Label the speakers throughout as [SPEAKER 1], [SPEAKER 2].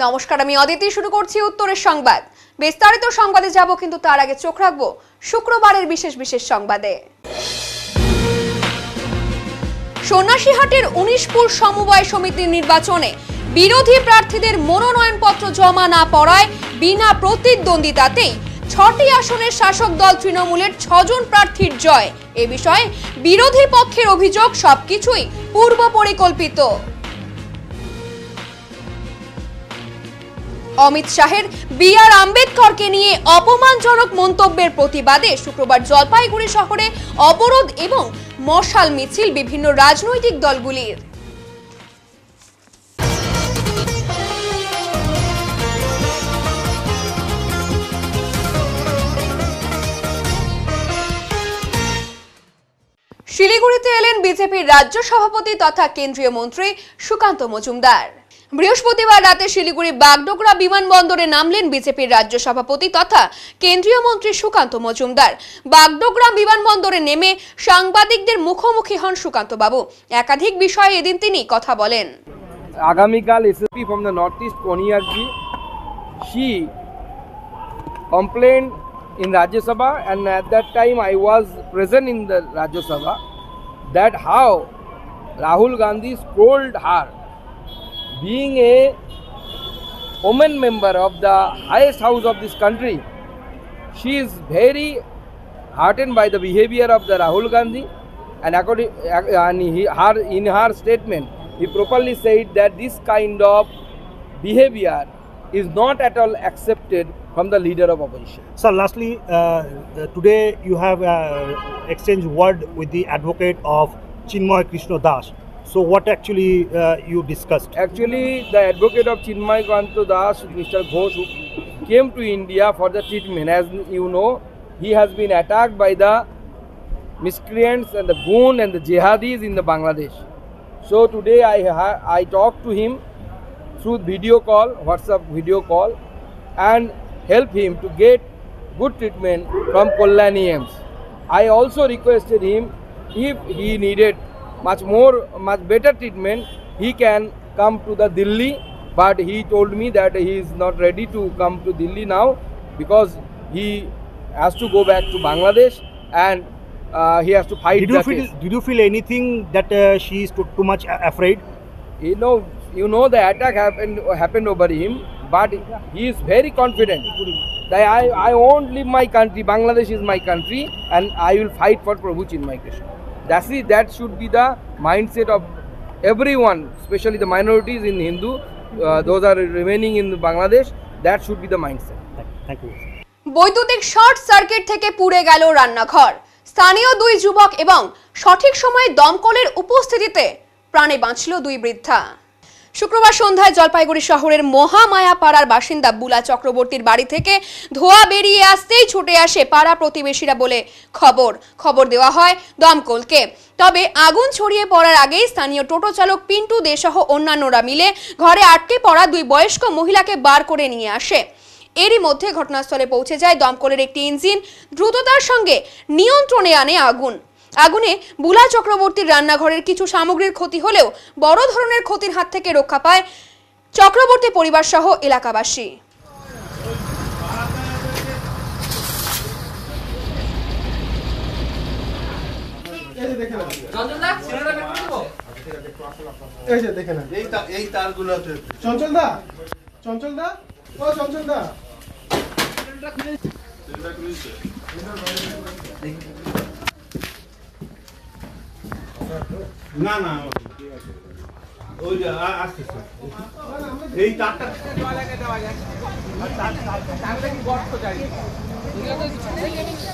[SPEAKER 1] নমস্কার, আমি অদিতি। শুরু করছি উত্তরের সংবাদ। বিস্তারিত সংবাদে যাব, কিন্তু তার আগে চোখ রাখবো শুক্রবারের বিশেষ বিশেষ সংবাদে। সন্ন্যাসীহাটের 19পুর সমবায় সমিতির নির্বাচনে বিরোধী প্রার্থীদের মনোনয়নপত্র জমা না পড়ায় বিনা প্রতিদ্বন্দ্বিতাতেই 6টি আসনের শাসক দল তৃণমূলের 6 জন প্রার্থীর জয়। এ বিষয়ে বিরোধী পক্ষের অভিযোগ, সবকিছুই পূর্ব পরিকল্পিত। অমিত শাহের বি.আর. আম্বেদকরকে নিয়ে অপমানজনক মন্তব্যের প্রতিবাদে শুক্রবার জলপাইগুড়ি শহরে অবরোধ এবং মশাল মিছিল বিভিন্ন রাজনৈতিক দলগুলির। শিলিগুড়িতে এলেন বিজেপির রাজ্য সভাপতি তথা কেন্দ্রীয় মন্ত্রী সুকান্ত মজুমদার। বৃহস্পতিবার রাতে শিলিগুড়ি বাগডোগরা বিমানবন্দরে নামলেন বিজেপির রাজ্য সভাপতি তথা কেন্দ্রীয় মন্ত্রী সুকান্ত মজুমদার। বাগডোগরা বিমানবন্দরে নেমে সাংবাদিকদের মুখোমুখি হন সুকান্ত বাবু। একাধিক বিষয়ে এদিন তিনি কথা বলেন।
[SPEAKER 2] আগামীকাল SSP from the northeast Koniarji, she complained in Rajya Sabha, and at that time I was present in the Rajya Sabha, that how Rahul Gandhi scolded her. Being a woman member of the highest house of this country, she is very heartened by the behavior of the Rahul Gandhi, and according in her statement, he properly said that this kind of behavior is not at all accepted from the leader of opposition.
[SPEAKER 3] Sir, lastly, today you have exchanged word with the advocate of Chinmay Krishna Das. So what actually you discussed?
[SPEAKER 2] Actually, the advocate of Chinmay Krishna Das, Mr. Ghosh, who came to India for the treatment. As you know, he has been attacked by the miscreants and the goon and the jihadis in the Bangladesh. So today I talked to him through video call, WhatsApp video call, and help him to get good treatment from Kollani AIIMS. I also requested him, if he needed much better treatment, he can come to the Delhi, but he told me that he is not ready to come to Delhi now because he has to go back to Bangladesh and he has to fight the case.
[SPEAKER 3] Did you feel anything that she is too much afraid?
[SPEAKER 2] You know the attack happened over him, but he is very confident that I won't leave my country. Bangladesh is my country, and I will fight for Prabhu Chinmay Krishna. That should be the mindset of everyone, especially the minorities in Hindu. Those are remaining in Bangladesh. That should be the mindset.
[SPEAKER 3] Thank you.
[SPEAKER 1] বৈদ্যুতিক short circuit থেকে পুড়ে গেল রান্নাঘর। স্থানীয় 2 যুবক এবং সঠিক সময়ে দমকলের উপস্থিতিতে প্রাণে বাঁচল 2 বৃদ্ধা। শুক্রবার সন্ধ্যায় জলপাইগুড়ি শহরের মহামায়া পাড়ার বাসিন্দা বুলা চক্রবর্তীর বাড়ি থেকে ধোঁয়া বেরিয়ে আসতেই ছুটে আসে পাড়া প্রতিবেশীরা বলে খবর দেওয়া হয় দমকলকে। তবে আগুন ছড়িয়ে পড়ার আগেই স্থানীয় টোটো চালক পিন্টু দে সহ অন্যান্যরা মিলে ঘরে আটকে পড়া 2 বয়স্ক মহিলাকে বার করে নিয়ে আসে। এরই মধ্যে ঘটনাস্থলে পৌঁছে যায় দমকলের একটি ইঞ্জিন। দ্রুততার সঙ্গে নিয়ন্ত্রণে আনে আগুনে বুলা চক্রবর্তীর রান্নাঘরের কিছু সামগ্রীর ক্ষতি হলেও বড় ধরনের ক্ষতির হাত থেকে রক্ষা পায় চক্রবর্তী পরিবার সহ এলাকাবাসী।
[SPEAKER 4] না ওই আসছে এই তারটা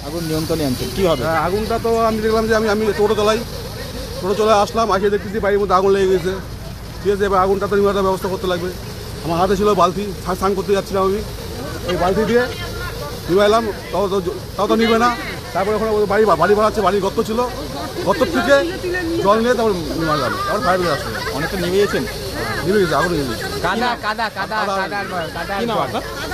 [SPEAKER 5] আগুন নিয়ন্ত্রণে আনছেন কীভাবে?
[SPEAKER 6] আগুনটা তো আমি দেখলাম যে আমি টোটো চলে আসলাম, আসে দেখতেছি বাড়ির মধ্যে আগুন লেগে গেছে। ঠিক আছে, এবার আগুনটা তো নিভানোর ব্যবস্থা করতে লাগবে। আমার হাতে ছিল বালতি, স্নান করতে যাচ্ছিলাম আমি, এই বালতি দিয়ে নিভাইলাম, তাও তো নিবে না। তারপরে ওখানে বাড়ি বাড়াচ্ছে, বাড়ির গর্ত ছিল, গর্ত থেকে জল নিয়ে তারপর নিভাইলাম। তারপর ফায়ার ব্রিগেড আসছে,
[SPEAKER 5] অনেকটা নিভিয়েছেন?
[SPEAKER 6] নিভে গেছে, আগুন নিভে গেছে।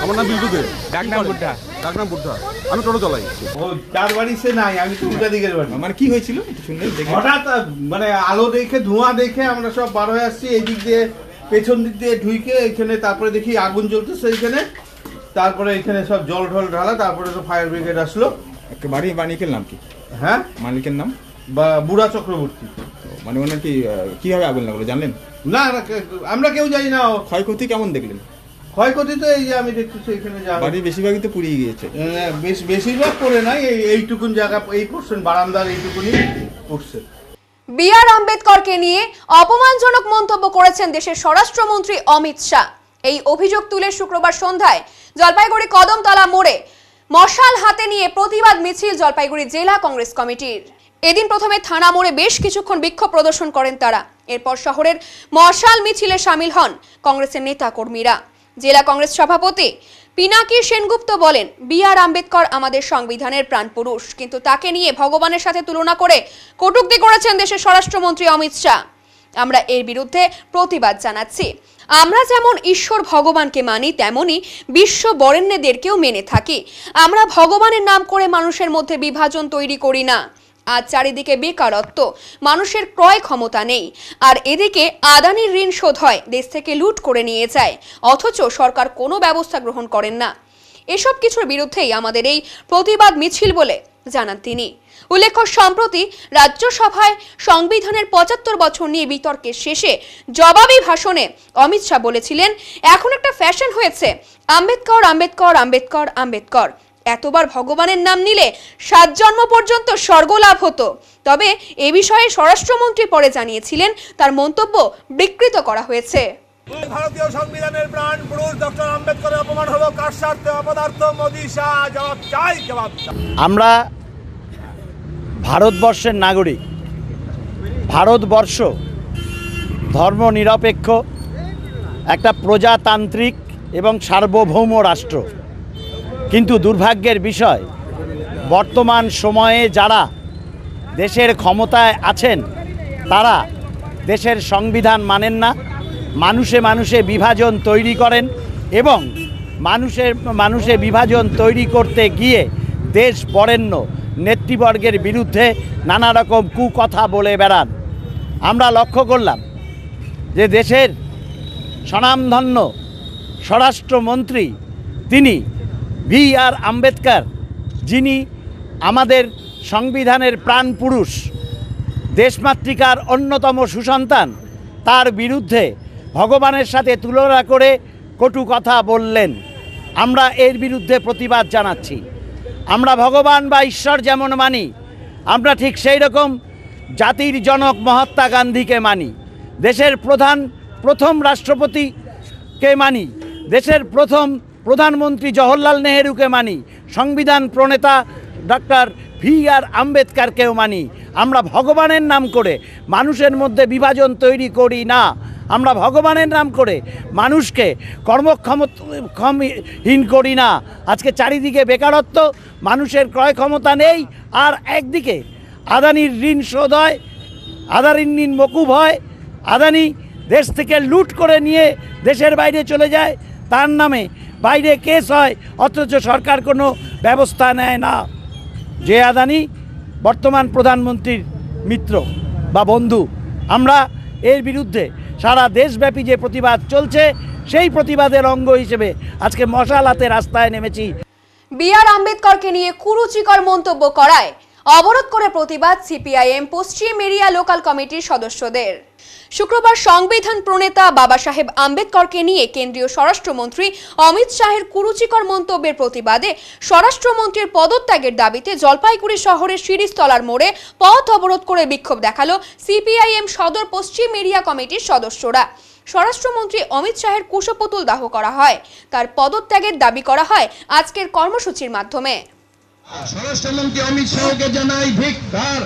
[SPEAKER 6] আমার নাম বিদ্যুৎ দে, ডাকনাম বুদ্ধা। আমি টোটো চালাই।
[SPEAKER 4] ও তার বাড়ি সে নাই, আমি তুলটা দিকের বাড়ি।
[SPEAKER 5] মানে কি হয়েছিল শুনলেন?
[SPEAKER 4] হঠাৎ মানে আলো দেখে, ধোঁয়া দেখে আমরা সব বার হয়ে আসছি। এই দিক দিয়ে পেছন দিক দিয়ে ঢুকে এখানে, তারপরে দেখি আগুন জ্বলতেছে এখানে, তারপরে এখানে সব জল ঢল ঢালা, তারপরে তো ফায়ার ব্রিগেড আসলো।
[SPEAKER 5] একটা বাড়ি মালিকের নাম কি?
[SPEAKER 4] হ্যাঁ,
[SPEAKER 5] মালিকের নাম
[SPEAKER 4] বা বুড়া চক্রবর্তী।
[SPEAKER 5] মানে ওনার কি কিভাবে আগুন লাগলো জানলেন?
[SPEAKER 4] না আমরা কেউ জানি না।
[SPEAKER 5] ক্ষয়ক্ষতি কেমন দেখলেন?
[SPEAKER 4] ক্ষয়ক্ষতি তো এই যে আমি দেখতেছি এখানে
[SPEAKER 5] বাড়ির বেশিরভাগই তো পুড়িয়ে গিয়েছে।
[SPEAKER 4] বেশিরভাগ পড়ে নাই, এইটুকুন জায়গা, এই পোর্শন বারান্দার এইটুকুনি পড়ছে।
[SPEAKER 1] বি আর আম্বেদকরকে নিয়ে অপমানজনক মন্তব্য করেছেন দেশের স্বরাষ্ট্রমন্ত্রী অমিত শাহ। এই অভিযোগ তুলে শুক্রবার সন্ধ্যায় জলপাইগুড়ি কদমতলা মোড়ে মশাল হাতে নিয়ে প্রতিবাদ মিছিল জলপাইগুড়ি জেলা কংগ্রেস কমিটির। এদিন প্রথমে থানা মোড়ে বেশ কিছুক্ষণ বিক্ষোভ প্রদর্শন করেন তারা। এরপর শহরের মশাল মিছিলে সামিল হন কংগ্রেসের নেতা কর্মীরা। জেলা কংগ্রেস সভাপতি পিনাকি সেনগুপ্ত বলেন, বি আর আম্বেদকর আমাদের সংবিধানের প্রাণপুরুষ, কিন্তু তাকে নিয়ে ভগবানের সাথে তুলনা করে কটূক্তি করেছেন দেশের স্বরাষ্ট্রমন্ত্রী অমিত শাহ। আমরা এর বিরুদ্ধে প্রতিবাদ জানাচ্ছি। আমরা যেমন ঈশ্বর ভগবানকে মানি, তেমনি বিশ্ব বরেণ্যদেরকেও মেনে থাকি। আমরা ভগবানের নাম করে মানুষের মধ্যে বিভাজন তৈরি করি না। আজ চারিদিকে বেকারত্ব, মানুষের ক্রয় ক্ষমতা নেই, আর এদিকে আদানির ঋণ শোধ হয়, দেশ থেকে লুট করে নিয়ে যায়, অথচ সরকার কোনো ব্যবস্থা গ্রহণ করেন না। এসব কিছুর বিরুদ্ধেই আমাদের এই প্রতিবাদ মিছিল বলে জানান তিনি। উল্লেখ্য, সম্প্রতি রাজ্যসভায় সংবিধানের ৭৫ বছর নিয়ে বিতর্কের শেষে জবাবি ভাষণে অমিত শাহ বলেছিলেন, এখন একটা ফ্যাশন হয়েছে আম্বেদকর আম্বেদকর আম্বেদকর আম্বেদকর। এতবার ভগবানের নাম নিলে 7 জন্ম পর্যন্ত স্বর্গ লাভ হতো। তবে এ বিষয়ে স্বরাষ্ট্রমন্ত্রী পরে জানিয়েছিলেন তার মন্তব্য বিকৃত করা হয়েছে।
[SPEAKER 7] ভারতীয় সংবিধানের প্রাণ পুরুষ ডক্টর আম্বেদকরের অপমান হলো কার স্বার্থে? অপদার্থ মোদি শাহ। জবাব চাই, জবাব চাই।
[SPEAKER 8] আমরা ভারতবর্ষের নাগরিক। ভারতবর্ষ ধর্মনিরপেক্ষ একটা প্রজাতান্ত্রিক এবং সার্বভৌম রাষ্ট্র, কিন্তু দুর্ভাগ্যের বিষয়, বর্তমান সময়ে যারা দেশের ক্ষমতায় আছেন তারা দেশের সংবিধান মানেন না, মানুষে মানুষে বিভাজন তৈরি করেন এবং মানুষে বিভাজন তৈরি করতে গিয়ে দেশ বরেণ্য নেতৃবর্গের বিরুদ্ধে নানা রকম কুকথা বলে বেড়ান। আমরা লক্ষ্য করলাম যে দেশের স্বনামধন্য স্বরাষ্ট্রমন্ত্রী তিনি বি আর আম্বেদকর, যিনি আমাদের সংবিধানের প্রাণপুরুষ, দেশমাতৃকার অন্যতম সুসন্তান, তার বিরুদ্ধে ভগবানের সাথে তুলনা করে কটু কথা বললেন। আমরা এর বিরুদ্ধে প্রতিবাদ জানাচ্ছি। আমরা ভগবান বা ঈশ্বর যেমন মানি, আমরা ঠিক সেই রকম জাতির জনক মহাত্মা গান্ধীকে মানি, দেশের প্রথম রাষ্ট্রপতিকে মানি, দেশের প্রধানমন্ত্রী জওহরলাল নেহেরুকে মানি, সংবিধান প্রণেতা ডক্টর বি আর আম্বেদকরকেও মানি। আমরা ভগবানের নাম করে মানুষের মধ্যে বিভাজন তৈরি করি না। আমরা ভগবানের নাম করে মানুষকে কর্মক্ষমহীন করি না। আজকে চারিদিকে বেকারত্ব, মানুষের ক্রয় ক্ষমতা নেই, আর একদিকে আদানির ঋণ শোধ হয়, আদানির ঋণ মকুব হয়, আদানি দেশ থেকে লুট করে নিয়ে দেশের বাইরে চলে যায়, তার নামে বাইরে কেস হয়, অথচ সরকার কোনো ব্যবস্থা নেয় না। যে আদানি বর্তমান প্রধানমন্ত্রীর মিত্র বা বন্ধু, আমরা এর বিরুদ্ধে সারা দেশব্যাপী যে প্রতিবাদ চলছে, সেই প্রতিবাদের অঙ্গ হিসেবে আজকে মশাল হাতে রাস্তায় নেমেছি।
[SPEAKER 1] বি আর আম্বেদকরকে নিয়ে কুরুচিকর মন্তব্য করায় অবরোধ করে প্রতিবাদ সিপিআইএম পশ্চিম এরিয়া লোকাল কমিটির সদস্যদের। শুক্রবার সংবিধান প্রণেতা বাবা সাহেব আম্বেদকরকে নিয়ে কেন্দ্রীয় স্বরাষ্ট্রমন্ত্রী অমিত শাহের কুরুচিকর মন্তব্যের প্রতিবাদে স্বরাষ্ট্রমন্ত্রীর পদত্যাগের দাবিতে জলপাইগুড়ি শহরের শিরিষতলার মোড়ে পথ অবরোধ করে বিক্ষোভ দেখালো সিপিআইএম সদর পশ্চিম এরিয়া কমিটির সদস্যরা। স্বরাষ্ট্রমন্ত্রী অমিত শাহের কুশপুতুল দাহ করা হয়, তার পদত্যাগের দাবি করা হয় আজকের কর্মসূচির মাধ্যমে।
[SPEAKER 9] স্বরাষ্ট্রমন্ত্রী অমিত শাহকে জানাই ধিক্কার।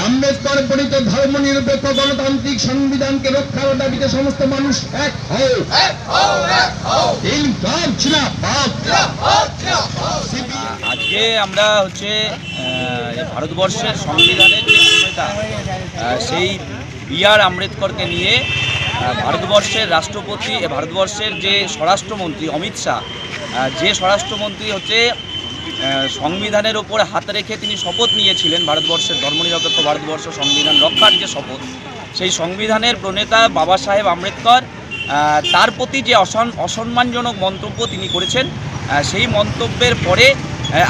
[SPEAKER 9] আম্বেদকর প্রণীত ধর্মনিরপেক্ষ গণতান্ত্রিক সংবিধানকে রক্ষার দাবিতে সমস্ত মানুষ এক হও।
[SPEAKER 10] আজকে আমরা ভারতবর্ষের সংবিধানের যে প্রণেতা সেই বি আর আম্বেদকরকে নিয়ে ভারতবর্ষের রাষ্ট্রপতি, ভারতবর্ষের যে স্বরাষ্ট্রমন্ত্রী অমিত শাহ, যে স্বরাষ্ট্রমন্ত্রী সংবিধানের ওপর হাত রেখে তিনি শপথ নিয়েছিলেন, ভারতবর্ষের ধর্মনিরপেক্ষ ভারতবর্ষ সংবিধান রক্ষার যে শপথ, সেই সংবিধানের প্রণেতা বাবা সাহেব আম্বেদকর তার প্রতি যে অসম্মানজনক মন্তব্য তিনি করেছেন, সেই মন্তব্যের পরে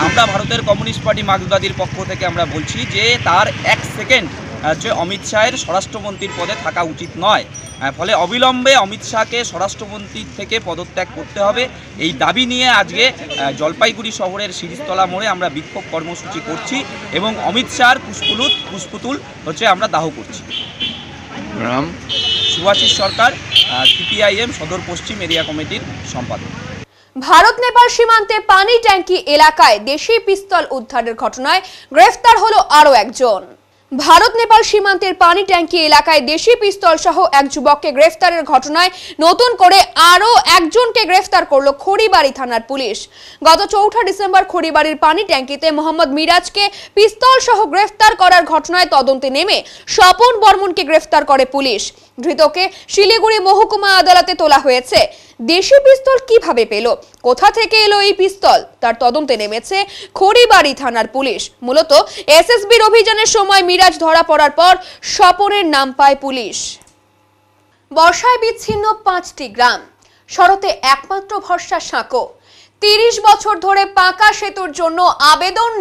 [SPEAKER 10] আমরা ভারতের কমিউনিস্ট পার্টি মার্ক্সবাদীর পক্ষ থেকে আমরা বলছি যে তার 1 সেকেন্ড হচ্ছে অমিত শাহের স্বরাষ্ট্রমন্ত্রীর পদে থাকা উচিত নয়। ফলে অবিলম্বে অমিত শাহকে স্বরাষ্ট্রমন্ত্রী থেকে পদত্যাগ করতে হবে। এই দাবি নিয়ে আজকে জলপাইগুড়ি শহরের শিরিষতলা মোড়ে আমরা বিক্ষোভ কর্মসূচি করছি এবং অমিত শাহর পুষ্পতুল হচ্ছে আমরা দাহ করছি।
[SPEAKER 2] নাম
[SPEAKER 10] সুভাষিস সরকার, সিপিআইএম সদর পশ্চিম এরিয়া কমিটির সম্পাদক।
[SPEAKER 1] ভারত নেপাল সীমান্তে পানি ট্যাঙ্কি এলাকায় দেশি পিস্তল উদ্ধারের ঘটনায় গ্রেফতার হলো আরও একজন। ভারত নেপাল সীমান্তের পানি ট্যাঙ্কি এলাকায় দেশি পিস্তল সহ এক যুবককে গ্রেফতারের ঘটনায় নতুন করে আরও একজনকে গ্রেফতার করলো খড়িবাড়ি থানার পুলিশ। গত 4 ডিসেম্বর খড়িবাড়ির পানি ট্যাঙ্কিতে মোহাম্মদ মিরাজকে পিস্তল সহ গ্রেফতার করার ঘটনায় তদন্তে নেমে স্বপন বর্মনকে গ্রেফতার করে পুলিশ। ধৃতকে শিলিগুড়ি মহকুমা আদালতে তোলা হয়েছে। দেশি পিস্তল কিভাবে পেল, কোথা থেকে এলো এই পিস্তল, তার তদন্তে নেমেছে খড়িবাড়ি থানার পুলিশ। মূলত এসএসবির অভিযানের সময় মিরাজ ধরা পড়ার পর স্বপনের নাম পায় পুলিশ। বর্ষায় বিচ্ছিন্ন 5টি গ্রাম, শরতে একমাত্র ভরসা সাঁকো। 30 বছর ধরে পাকা সেতুর জন্য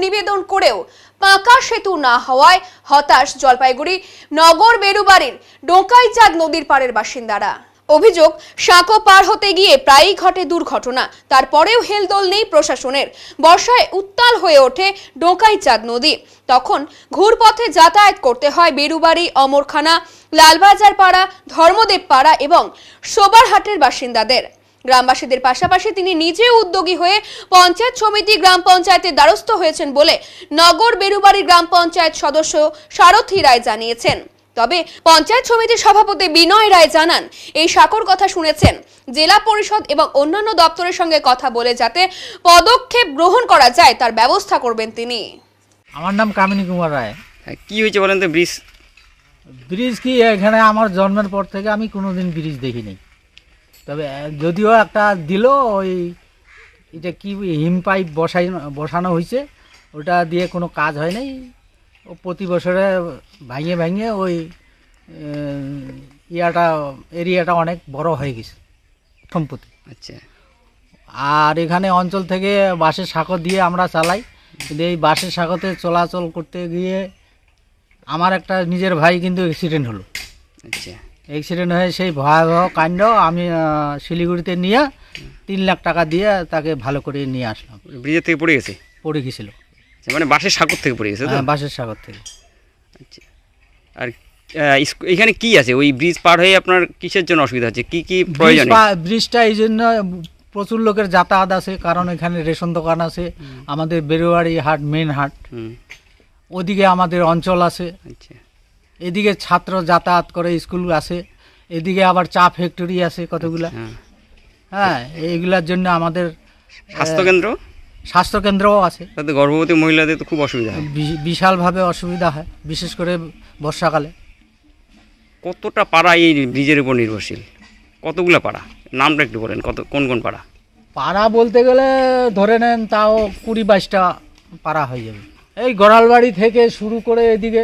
[SPEAKER 1] নিবেদন করেও পাকা সেতু না হওয়ায় হতাশ জলপাইগুড়ি নগর বেরুবাড়ির ডোকাইচাঁদ নদীর পাড়ের বাসিন্দারা। অভিযোগ, সাঁকো পার হতে গিয়ে প্রায়ই ঘটে দুর্ঘটনা, তারপরেও হেলদোল নেই প্রশাসনের। বর্ষায় উত্তাল হয়ে ওঠে ডোকাইচাঁদ নদী, তখন ঘুরপথে যাতায়াত করতে হয় বেরুবাড়ি, অমরখানা, লালবাজার পাড়া, ধর্মদেব পাড়া এবং সোবারহাটের বাসিন্দাদের। গ্রামবাসীদের পাশাপাশি তিনি নিজে উদ্যোগী হয়ে পঞ্চায়েত সমিতি, গ্রাম পঞ্চায়েতের দ্বারস্থ হয়েছেন বলে নগর বেরুবাড়ি গ্রাম পঞ্চায়েত সদস্য সারথী রায় জানিয়েছেন। তবে পঞ্চায়েত সমিতির সভাপতি বিনয় রায় জানান, এই সাঁকোর কথা শুনেছেন, জেলা পরিষদ এবং অন্যান্য দপ্তরের সঙ্গে কথা বলে যাতে পদক্ষেপ গ্রহণ করা যায় তার ব্যবস্থা করবেন তিনি।
[SPEAKER 11] আমার নাম কামিনী কুমার রায়।
[SPEAKER 12] কি হয়েছে বলেন তো?
[SPEAKER 11] ব্রিজ কি, এখানে আমার জন্মের পর থেকে আমি কোনোদিন ব্রিজ দেখিনি। তবে যদিও একটা দিল, ওই এটা কি হিম পাইপ বসানো হয়েছে, ওটা দিয়ে কোনো কাজ হয় নাই। ও প্রতি বছরে ভাঙে ওই এরিয়াটা অনেক বড় হয়ে গেছে সম্পত্তি।
[SPEAKER 12] আচ্ছা।
[SPEAKER 11] আর এখানে অঞ্চল থেকে বাসের সাঁকো দিয়ে আমরা চালাই, কিন্তু এই বাসের সাঁকোতে চলাচল করতে গিয়ে আমার একটা নিজের ভাই কিন্তু অ্যাক্সিডেন্ট হলো।
[SPEAKER 12] আচ্ছা।
[SPEAKER 11] অ্যাক্সিডেন্ট হয়ে সেই ভয়াবহ কাণ্ড আমি শিলিগুড়িতে নিয়ে 3 লাখ টাকা দিয়ে তাকে ভালো করে নিয়ে আসলাম।
[SPEAKER 12] ব্রিজের থেকে পড়ে গেছিল? মানে বাসের সাগর থেকে পড়ে গেছে?
[SPEAKER 11] হ্যাঁ, বাসের সাগর থেকে।
[SPEAKER 12] আচ্ছা। আর এখানে কি আছে, ওই ব্রিজ পার হয়ে আপনার কিসের জন্য অসুবিধা হচ্ছে, কি কি প্রয়োজন?
[SPEAKER 11] ব্রিজটা এই জন্য প্রচুর লোকের যাতায়াত আছে, কারণ এখানে রেশন দোকান আছে, আমাদের বেরুবাড়ি হাট মেন হাট, ওদিকে আমাদের অঞ্চল আছে।
[SPEAKER 12] আচ্ছা।
[SPEAKER 11] এদিকে ছাত্র যাতায়াত করে, স্কুল আছে, এদিকে আবার চা ফ্যাক্টরি আছে কতগুলা। হ্যাঁ, এইগুলার জন্য আমাদের স্বাস্থ্যকেন্দ্রও আছে।
[SPEAKER 12] তাতে গর্ভবতী মহিলাদের তো খুব অসুবিধা হয়,
[SPEAKER 11] বিশালভাবে অসুবিধা হয়, বিশেষ করে বর্ষাকালে।
[SPEAKER 12] কতটা পাড়া এই ব্রিজের উপর নির্ভরশীল? কতগুলো পাড়া, নামটা একটু বলেন, কোন পাড়া?
[SPEAKER 11] পাড়া বলতে গেলে ধরে নেন তাও 20-22টা পাড়া হয়ে যাবে। এই গড়ালবাড়ি থেকে শুরু করে এদিকে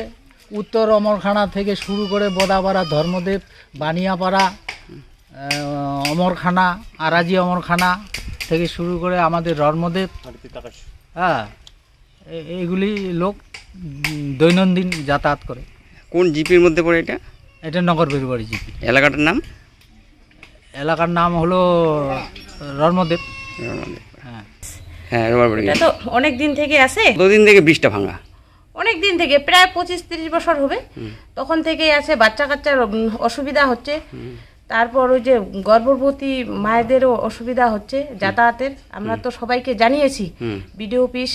[SPEAKER 11] উত্তর অমরখানা থেকে শুরু করে বোদাপাড়া, ধর্মদেব, বানিয়াপাড়া, অমরখানা, আরাজি অমরখানা থেকে শুরু করে আমাদের ধর্মদেব। হ্যাঁ, এইগুলি লোক দৈনন্দিন যাতায়াত করে।
[SPEAKER 12] কোন জিপির মধ্যে পড়ে এটা?
[SPEAKER 11] এটা নগর বেরুবাড়ি জিপি।
[SPEAKER 12] এলাকাটার নাম?
[SPEAKER 11] এলাকার নাম হলো ধর্মদেব।
[SPEAKER 12] হ্যাঁ, হ্যাঁ,
[SPEAKER 13] এটা তো অনেক দিন থেকে আছে।
[SPEAKER 12] কতদিন থেকে ব্রিজটা ভাঙা?
[SPEAKER 13] অনেক দিন থেকে, প্রায় 25-30 বছর হবে। তখন থেকেই আছে, বাচ্চা কাচ্চার অসুবিধা হচ্ছে। তারপর ওই যে গর্ভবতী মায়েদেরও অসুবিধা হচ্ছে যাতায়াতের। আমরা তো সবাইকে জানিয়েছি, বিডিও অফিস,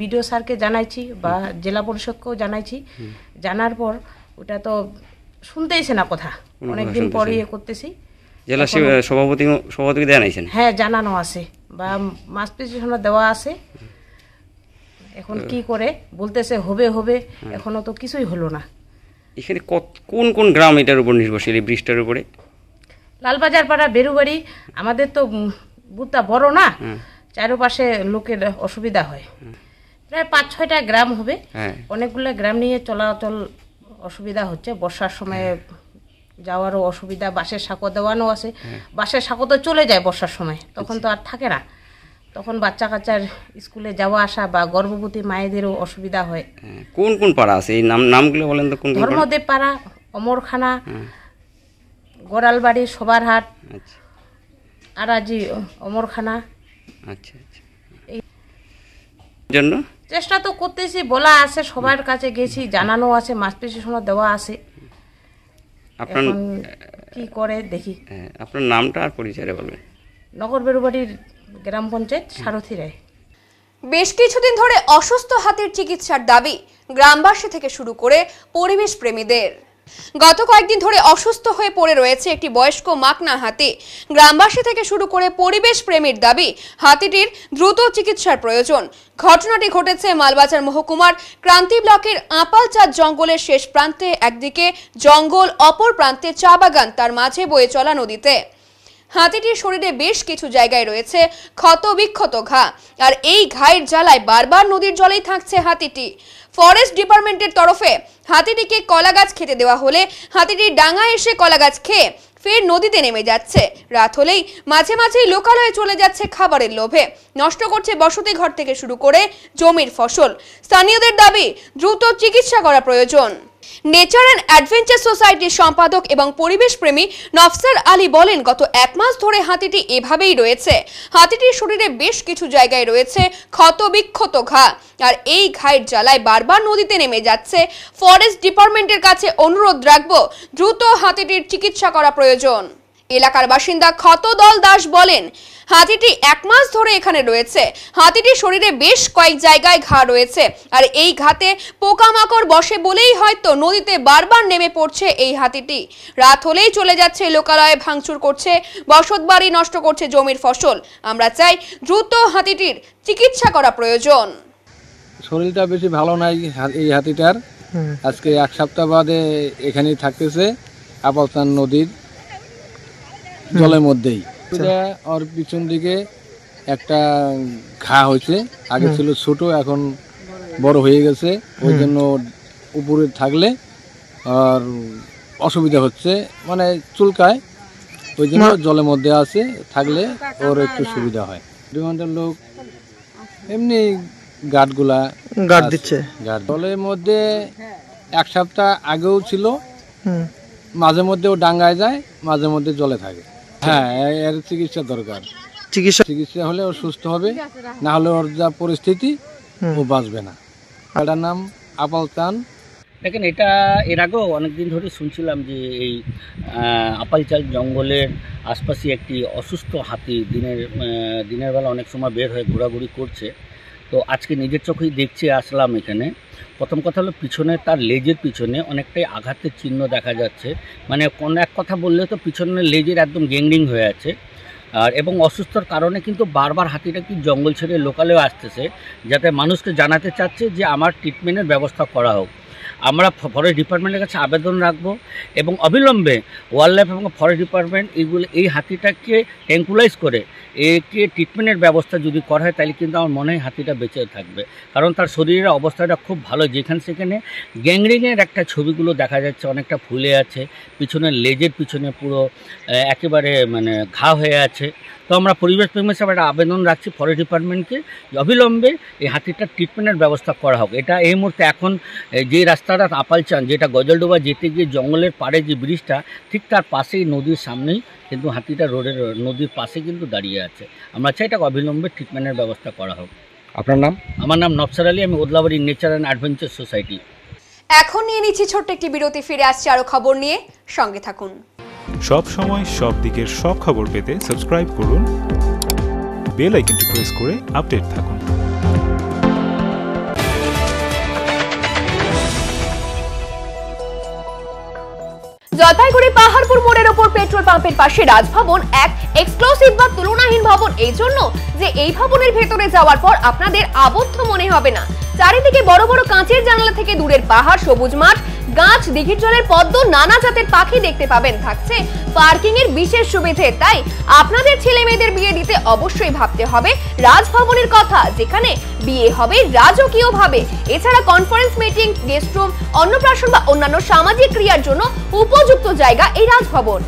[SPEAKER 13] বিডিও স্যারকে জানাইছি বা জেলা পরিষদকেও জানাইছি। জানার পর ওটা তো শুনতেইছে না কথা, অনেকদিন পরে ইয়ে করতেছি।
[SPEAKER 12] জেলা সভাপতিকে জানাইছেন?
[SPEAKER 13] হ্যাঁ, জানানো আছে বা মাস পিটিশন দেওয়া আছে। এখন কি করে বলতেছে হবে, এখনো তো কিছুই হলো না।
[SPEAKER 12] এখানে কোন কোন গ্রাম এটার উপর নির্ভরশীল, এই ব্রিজটার উপরে?
[SPEAKER 13] লালবাজার পাড়া, বেরুবাড়ি। আমাদের তো বুথটা বড় না, চারপাশে লোকের অসুবিধা হয়। প্রায় 5-6টা গ্রাম হবে, অনেকগুলো গ্রাম নিয়ে চলাচল অসুবিধা হচ্ছে, বর্ষার সময় যাওয়ারও অসুবিধা, বাসের সাঁকো দেওয়ানো আছে, বাসের সাঁকো তো চলে যায় বর্ষার সময়, তখন তো আর থাকে না, তখন বাচ্চা কাচ্চার স্কুলে যাওয়া আসা বা গর্ভবতী মায়েদেরও অসুবিধা হয়।
[SPEAKER 12] কোন কোন পাড়া আছে এই নামগুলো বলেন তো? কোন কোন?
[SPEAKER 13] ধর্মদেব পাড়া, অমরখানা, গোড়ালবাড়ি, সবারহাট, আরাজি, অমরখানা।
[SPEAKER 12] আচ্ছা আচ্ছা, এই জন্য
[SPEAKER 13] চেষ্টা তো করতেছি, বলা আছে, সবার কাছে গেছি, জানানো আছে, মাস পেশিশনও দেওয়া আছে।
[SPEAKER 12] আপনার
[SPEAKER 13] কি করে দেখি।
[SPEAKER 12] আপনার নামটা আর পরিচয় বলবেন।
[SPEAKER 13] নগর বেরুবাড়ির গ্রাম পঞ্চায়েত সারথী রায়।
[SPEAKER 1] বেশ কিছুদিন ধরে অসুস্থ হাতির চিকিৎসার দাবি গ্রামবাসী থেকে শুরু করে পরিবেশ প্রেমীদের। গত কয়েকদিন ধরে অসুস্থ হয়ে পড়ে রয়েছে একটি বয়স্ক মাকনা হাতি। গ্রামবাসী থেকে শুরু করে পরিবেশ প্রেমীর দাবি হাতিটির দ্রুত চিকিৎসার প্রয়োজন। ঘটনাটি ঘটেছে মালবাজার মহকুমার ক্রান্তি ব্লকের আপালচাঁদ জঙ্গলের শেষ প্রান্তে, একদিকে জঙ্গল, অপর প্রান্তে চা বাগান, তার মাঝে বয়ে চলা নদীতে। হাতিটির শরীরে বেশ কিছু জায়গায় রয়েছে ক্ষত বিক্ষত ঘা, আর এই ঘায়ের জ্বালায় বারবার নদীর জলেই থাকছে হাতিটি। ফরেস্ট ডিপার্টমেন্টের তরফে হাতিটিকে কলা গাছ খেতে দেওয়া হলে হাতিটি ডাঙায় এসে কলা গাছ খেয়ে ফের নদীতে নেমে যাচ্ছে। রাত হলেই মাঝে মাঝেই লোকালয়ে চলে যাচ্ছে খাবারের লোভে, নষ্ট করছে বসতি ঘর থেকে শুরু করে জমির ফসল। স্থানীয়দের দাবি দ্রুত চিকিৎসা করা প্রয়োজন। নেচার অ্যান্ড অ্যাডভেঞ্চার সোসাইটির সম্পাদক এবং পরিবেশ প্রেমী নফসার আলী বলেন, গত 1 মাস ধরে হাতিটি এভাবেই রয়েছে। হাতিটির শরীরে বেশ কিছু জায়গায় রয়েছে ক্ষত বিক্ষত ঘা, আর এই ঘায়ের জ্বালায় বারবার নদীতে নেমে যাচ্ছে। ফরেস্ট ডিপার্টমেন্টের কাছে অনুরোধ রাখবো, দ্রুত হাতিটির চিকিৎসা করা প্রয়োজন। এলাকার বাসিন্দা ক্ষতদল দাস বলেন, হাতিটি 1 মাস ধরে এখানে রয়েছে। হাতিটির শরীরে বেশ কয়েক জায়গায় ঘা রয়েছে, আর এই ঘাতে পোকামাকড় বসে বলেই হয়তো নদীতে বারবার নেমে পড়ছে এই হাতিটি। রাত হলেই চলে যাচ্ছে লোকালয়ে, ভাঙচুর করছে বসতবাড়ি, নষ্ট করছে জমির ফসল। আমরা চাই দ্রুত হাতিটির চিকিৎসা করা প্রয়োজন।
[SPEAKER 14] শরীরটা বেশি ভালো নাই এই হাতিটার। আজকে 1 সপ্তাহ বাদে এখানেই থাকতেছে আপালচাঁদ নদীর জলের মধ্যেই। ওর পিছন দিকে একটা ঘা হয়েছে, আগে ছিল ছোট, এখন বড় হয়ে গেছে, ওই জন্য উপরে থাকলে আর অসুবিধা হচ্ছে, মানে চুলকায়, ওই জন্য জলের মধ্যে আছে, থাকলে ওর একটু সুবিধা হয়। ডিমান্ডের লোক এমনি গার্ডগুলা গার্ড দিচ্ছে। গার্ড জলের মধ্যে 1 সপ্তাহ আগেও ছিল, মাঝে মধ্যে ও ডাঙ্গায় যায়, মাঝে মধ্যে জলে থাকে। হ্যাঁ, এর চিকিৎসা দরকার। চিকিৎসা হলে ও সুস্থ হবে, না হলে ওর যা পরিস্থিতি ও বাঁচবে না। এটার নাম আপালচাঁদ।
[SPEAKER 15] দেখেন, এটা এর আগেও অনেকদিন ধরে শুনছিলাম যে এই আপালচাঁদ জঙ্গলের আশপাশে একটি অসুস্থ হাতি দিনের বেলা অনেক সময় বের হয়ে ঘোরাঘুরি করছে। তো আজকে নিজের চোখেই দেখছি, আসলাম এখানে। প্রথম কথা হলো, পিছনে তার লেজের পিছনে অনেকটাই আঘাতের চিহ্ন দেখা যাচ্ছে, মানে কোনো এক কথা বললে তো পিছনের লেজের একদম গ্যাংরিং হয়ে আছে। আর এবং অসুস্থর কারণে কিন্তু বারবার হাতিটা কি জঙ্গল ছেড়ে লোকালেও আসতেছে, যাতে মানুষকে জানাতে চাচ্ছে যে আমার ট্রিটমেন্টের ব্যবস্থা করা হোক। আমরা ফরেস্ট ডিপার্টমেন্টের কাছে আবেদন রাখবো এবং অবিলম্বে ওয়াইল্ড লাইফ এবং ফরেস্ট ডিপার্টমেন্ট এই হাতিটাকে ট্যাঙ্কুলাইজ করে একে ট্রিটমেন্টের ব্যবস্থা যদি করা হয়, তাহলে কিন্তু আমার মনে হয় হাতিটা বেঁচে থাকবে। কারণ তার শরীরের অবস্থাটা খুব ভালো, যেখানে সেখানে গ্যাংরিংয়ের একটা ছবিগুলো দেখা যাচ্ছে, অনেকটা ফুলে আছে, পিছনের লেজের পিছনে পুরো একেবারে মানে ঘা হয়ে আছে। তো আমরা পরিবেশ প্রেমী হিসাবে একটা আবেদন রাখছি ফরেস্ট ডিপার্টমেন্টকে, অবিলম্বে এই হাতিটার ট্রিটমেন্টের ব্যবস্থা করা হোক। এটা এই মুহূর্তে এখন যে রাস্তাটা আপালচাঁদ, যেটা গজলডোবা যেতে গিয়ে জঙ্গলের পাড়ে যে ব্রিজটা, ঠিক তার পাশেই নদীর সামনেই কিন্তু হাতিটা নদীর পাশে কিন্তু দাঁড়িয়ে আছে। আমরা চাই এটা অবিলম্বে ট্রিটমেন্টের ব্যবস্থা করা হোক।
[SPEAKER 12] আপনার নাম?
[SPEAKER 15] আমার নাম নফসার আলী, আমি Odlabari nature and adventure society.
[SPEAKER 1] এখন নিয়ে নিচ্ছি ছোট্ট একটি বিরতি, ফিরে আসছি আরো খবর নিয়ে, সঙ্গে থাকুন।
[SPEAKER 16] সব সময় সব দিকের সব খবর পেতে সাবস্ক্রাইব করুন, বেল আইকনটি প্রেস করে আপডেট থাকুন।
[SPEAKER 1] জলপাইগুড়ি পাহাড়পুর মোড়ের ওপর পেট্রোল পাম্পের পাশে রাজভবন এক এক্সক্লুসিভ বা তুলনাহীন ভবন, এই জন্য যে এই ভবনের ভেতরে যাওয়ার পর আপনাদের আবদ্ধ মনে হবে না। চারিদিকে বড় বড় কাঁচের জানালা থেকে দূরের পাহাড়, সবুজ মাঠ, গাছ, দিঘির জলের পদ্ম, নানা জাতের পাখি দেখতে পাবেন। থাকছে পার্কিং এর বিশেষ সুবিধে। তাই আপনাদের ছেলে মেয়েদের বিয়ে দিতে অবশ্যই ভাবতে হবে রাজভবনের কথা, যেখানে বিয়ে হবে রাজকীয় ভাবে। এছাড়া কনফারেন্স, মিটিং, গেস্ট রুম, অন্নপ্রাশন বা অন্যান্য সামাজিক ক্রিয়ার জন্য উপযুক্ত জায়গা এই রাজভবন।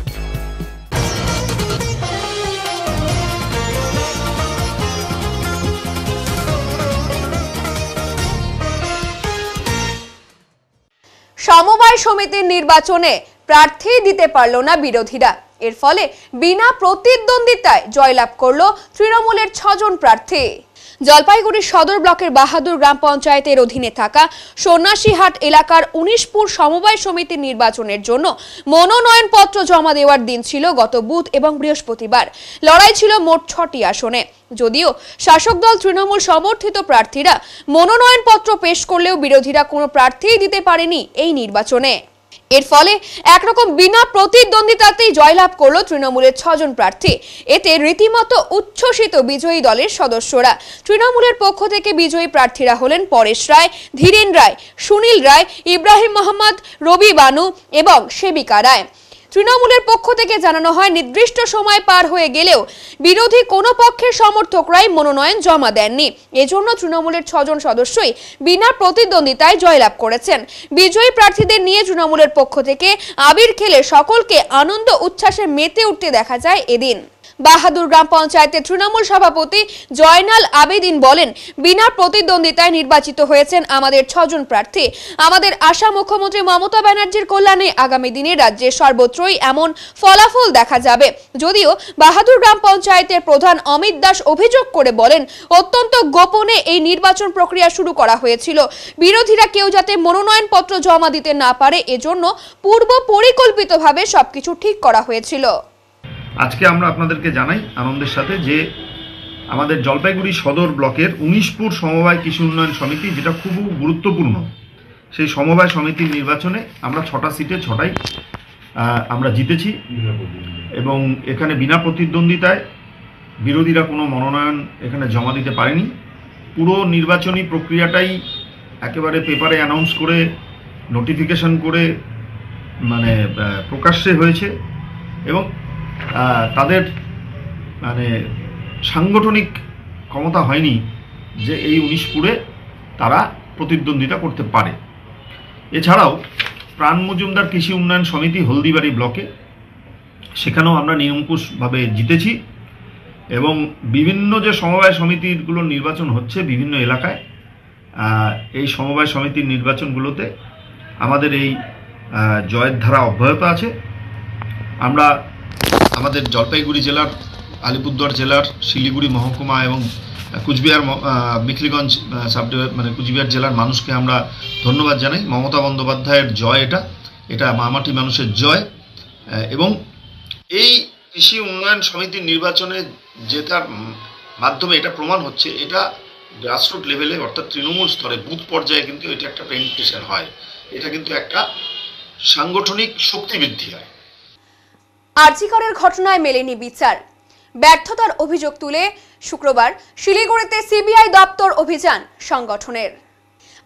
[SPEAKER 1] সমবায় সমিতির নির্বাচনে প্রার্থী দিতে পারল না বিরোধীরা। এর ফলে বিনা প্রতিদ্বন্দ্বিতায় জয়লাভ করলো তৃণমূলের 6 জন প্রার্থী। জলপাইগুড়ি সদর ব্লকের বাহাদুর গ্রাম পঞ্চায়েতের অধীনে থাকা সন্ন্যাসীহাট এলাকার 19পুর সমবায় সমিতির নির্বাচনের জন্য মনোনয়নপত্র জমা দেওয়ার দিন ছিল গত বুধ এবং বৃহস্পতিবার। লড়াই ছিল মোট 6টি আসনে। যদিও শাসক দল তৃণমূল সমর্থিত প্রার্থীরা মনোনয়নপত্র পেশ করলেও বিরোধীরা কোনো প্রার্থীই দিতে পারেনি এই নির্বাচনে। এর ফলে একরকম বিনা প্রতিদ্বন্দ্বিতাতেই জয়লাভ করলো তৃণমূলের 6 জন প্রার্থী। এতে রীতিমতো উচ্ছ্বসিত বিজয়ী দলের সদস্যরা। তৃণমূলের পক্ষ থেকে বিজয়ী প্রার্থীরা হলেন পরেশ রায়, ধীরেন রায়, সুনীল রায়, ইব্রাহিম মোহাম্মদ, রবি বানু এবং সেবিকা রায়। তৃণমূলের পক্ষ থেকে জানানো হয়, নির্দিষ্ট সময় পার হয়ে গেলেও বিরোধী কোনো পক্ষের সমর্থকরাই মনোনয়ন জমা দেননি। এজন্য তৃণমূলের 6 জন সদস্যই বিনা প্রতিদ্বন্দ্বিতায় জয়লাভ করেছেন। বিজয়ী প্রার্থীদের নিয়ে তৃণমূলের পক্ষ থেকে আবির খেলে সকলকে আনন্দ উচ্ছ্বাসে মেতে উঠতে দেখা যায় এদিন। বাহাদুর গ্রাম পঞ্চায়েতের তৃণমূল সভাপতি জয়নাল আবেদিন বলেন, বিনা প্রতিদ্বন্দ্বিতায় নির্বাচিত হয়েছেন আমাদের 6 জন প্রার্থী। আমাদের আশা মুখ্যমন্ত্রী মমতা ব্যানার্জির কল্যাণে আগামী দিনে রাজ্যের সর্বত্রই এমন ফলাফল দেখা যাবে। যদিও বাহাদুর গ্রাম পঞ্চায়েতের প্রধান অমিত দাস অভিযোগ করে বলেন, অত্যন্ত গোপনে এই নির্বাচন প্রক্রিয়া শুরু করা হয়েছিল। বিরোধীরা কেউ যাতে মনোনয়নপত্র জমা দিতে না পারে, এজন্য পূর্ব পরিকল্পিতভাবে সবকিছু ঠিক করা হয়েছিল।
[SPEAKER 17] আজকে আমরা আপনাদেরকে জানাই আনন্দের সাথে যে আমাদের জলপাইগুড়ি সদর ব্লকের 19পুর সমবায় কৃষি উন্নয়ন সমিতি, যেটা খুব গুরুত্বপূর্ণ, সেই সমবায় সমিতির নির্বাচনে আমরা 6টা সিটে 6টাই আমরা জিতেছি এবং এখানে বিনা প্রতিদ্বন্দ্বিতায় বিরোধীরা কোনো মনোনয়ন এখানে জমা দিতে পারেনি। পুরো নির্বাচনী প্রক্রিয়াটাই একেবারে পেপারে অ্যানাউন্স করে, নোটিফিকেশন করে মানে প্রকাশ্যে হয়েছে এবং তাদের মানে সাংগঠনিক ক্ষমতা হয়নি যে এই 19পুরে তারা প্রতিদ্বন্দ্বিতা করতে পারে। এছাড়াও প্রাণ মজুমদার কৃষি উন্নয়ন সমিতি হলদিবাড়ি ব্লকে, সেখানেও আমরা নিরঙ্কুশভাবে জিতেছি এবং বিভিন্ন যে সমবায় সমিতিগুলোর নির্বাচন হচ্ছে বিভিন্ন এলাকায়, এই সমবায় সমিতির নির্বাচনগুলোতে আমাদের এই জয়ের ধারা অব্যাহত আছে। আমরা আমাদের জলপাইগুড়ি জেলার, আলিপুরদুয়ার জেলার, শিলিগুড়ি মহকুমা এবং কুচবিহার মেখলিগঞ্জ মানে কুচবিহার জেলার মানুষকে আমরা ধন্যবাদ জানাই। মমতা বন্দ্যোপাধ্যায়ের জয়, এটা মামাটি মানুষের জয় এবং এই কৃষি উন্নয়ন সমিতির নির্বাচনে জেতার মাধ্যমে এটা প্রমাণ হচ্ছে, এটা গ্রাসরুট লেভেলে অর্থাৎ তৃণমূল স্তরে বুথ পর্যায়ে কিন্তু এটা একটা পেনিট্রেশন হয়, এটা কিন্তু একটা সাংগঠনিক শক্তি বৃদ্ধি হয়।
[SPEAKER 1] আরজিকরের ঘটনায় মেলেনি বিচার, ব্যর্থতার অভিযোগ তুলে শুক্রবার শিলিগুড়িতে সিবিআই দপ্তর অভিযান সংগঠনের।